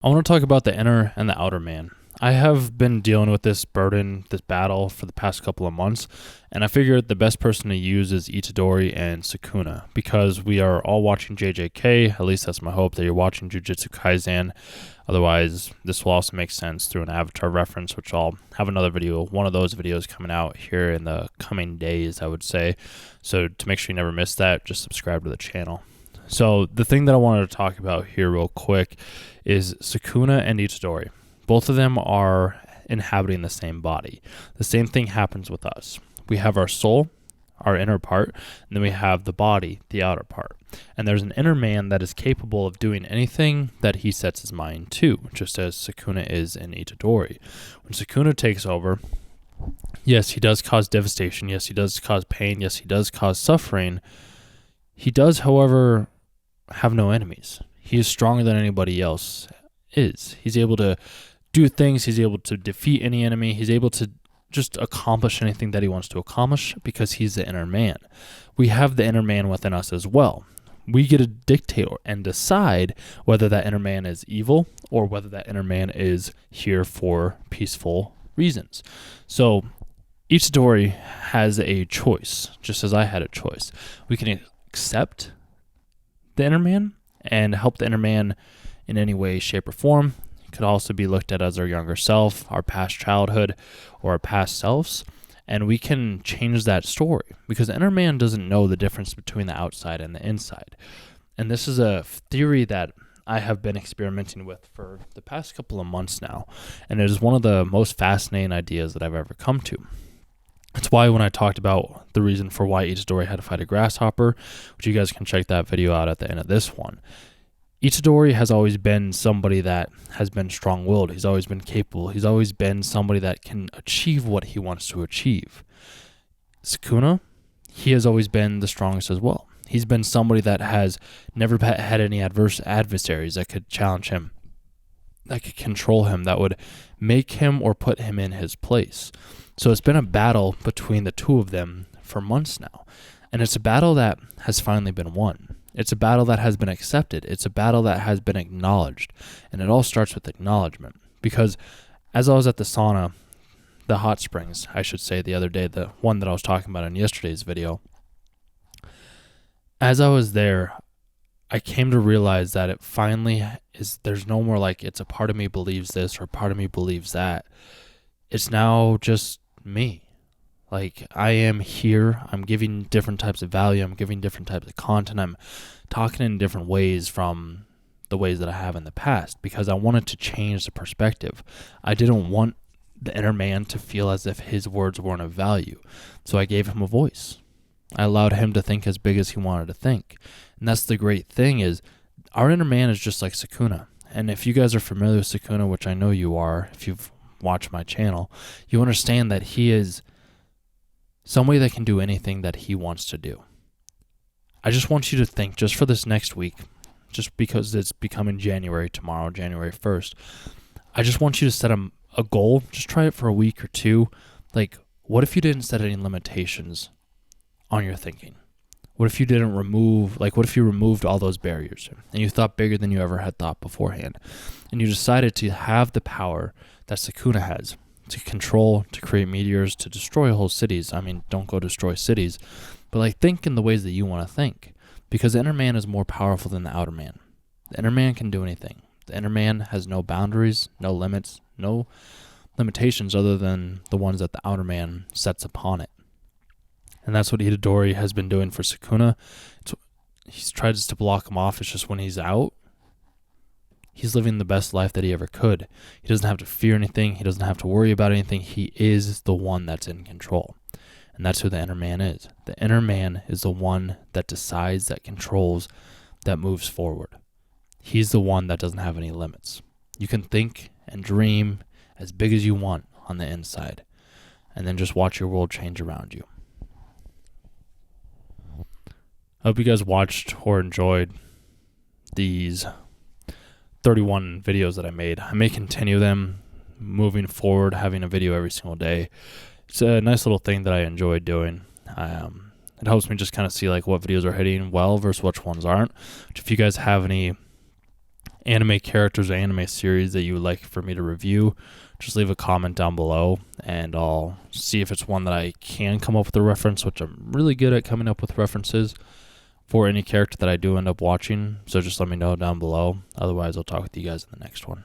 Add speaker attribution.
Speaker 1: I want to talk about the inner and the outer man. I have been dealing with this burden, this battle for the past couple of months, and I figured the best person to use is Itadori and Sakuna because we are all watching JJK. At least that's my hope that you're watching Jujutsu Kaisen. Otherwise, this will also make sense through an Avatar reference, which I'll have another video, one of those videos coming out here in the coming days, I would say. So to make sure you never miss that, just subscribe to the channel. So the thing that I wanted to talk about here real quick is Sakuna and Itadori. Both of them are inhabiting the same body. The same thing happens with us. We have our soul, our inner part, and then we have the body, the outer part. And there's an inner man that is capable of doing anything that he sets his mind to, just as Sakuna is in Itadori. When Sakuna takes over, yes, he does cause devastation. Yes, he does cause pain. Yes, he does cause suffering. He does, however, have no enemies. He is stronger than anybody else is. He's able to do things. He's able to defeat any enemy. He's able to just accomplish anything that he wants to accomplish because he's the inner man. We have the inner man within us as well. We get to dictate and decide whether that inner man is evil or whether that inner man is here for peaceful reasons. So each story has a choice, just as I had a choice. We can accept the inner man and help the inner man in any way, shape, or form. It could also be looked at as our younger self, our past childhood, or our past selves, and we can change that story because the inner man doesn't know the difference between the outside and the inside. And this is a theory that I have been experimenting with for the past couple of months now, and it is one of the most fascinating ideas that I've ever come to. That's why when I talked about the reason for why Itadori had to fight a grasshopper, which you guys can check that video out at the end of this one, Itadori has always been somebody that has been strong-willed. He's always been capable. He's always been somebody that can achieve what he wants to achieve. Sakuna, he has always been the strongest as well. He's been somebody that has never had any adversaries that could challenge him, that could control him, that would make him or put him in his place. So it's been a battle between the two of them for months now. And it's a battle that has finally been won. It's a battle that has been accepted. It's a battle that has been acknowledged. And it all starts with acknowledgement. Because as I was at the sauna, the hot springs, I should say, the other day, the one that I was talking about in yesterday's video, as I was there, I came to realize that it finally is, there's no more like it's a part of me believes this or a part of me believes that. It's now just me. Like, I am here, I'm giving different types of value, I'm giving different types of content, I'm talking in different ways from the ways that I have in the past because I wanted to change the perspective. I didn't want the inner man to feel as if his words weren't of value. So I gave him a voice. I allowed him to think as big as he wanted to think. And that's the great thing is our inner man is just like Sakuna. And if you guys are familiar with Sakuna, which I know you are, if you've watched my channel, you understand that he is somebody that can do anything that he wants to do. I just want you to think, just for this next week, just because it's becoming January tomorrow, January 1st, I just want you to set a goal. Just try it for a week or two. Like, what if you didn't set any limitations on your thinking? What if you didn't what if you removed all those barriers and you thought bigger than you ever had thought beforehand? And you decided to have the power that Sakuna has to control, to create meteors, to destroy whole cities. I mean, don't go destroy cities, but like think in the ways that you want to think because the inner man is more powerful than the outer man. The inner man can do anything. The inner man has no boundaries, no limits, no limitations other than the ones that the outer man sets upon it. And that's what Itadori has been doing for Sakuna. He's tried to block him off. It's just when he's out, he's living the best life that he ever could. He doesn't have to fear anything. He doesn't have to worry about anything. He is the one that's in control. And that's who the inner man is. The inner man is the one that decides, that controls, that moves forward. He's the one that doesn't have any limits. You can think and dream as big as you want on the inside, and then just watch your world change around you. I hope you guys watched or enjoyed these 31 videos that I made. I may continue them moving forward, having a video every single day. It's a nice little thing that I enjoy doing. It helps me just kind of see like what videos are hitting well versus which ones aren't. If you guys have any anime characters or anime series that you would like for me to review, just leave a comment down below, and I'll see if it's one that I can come up with a reference, which I'm really good at coming up with references for any character that I do end up watching. So just let me know down below. Otherwise, I'll talk with you guys in the next one.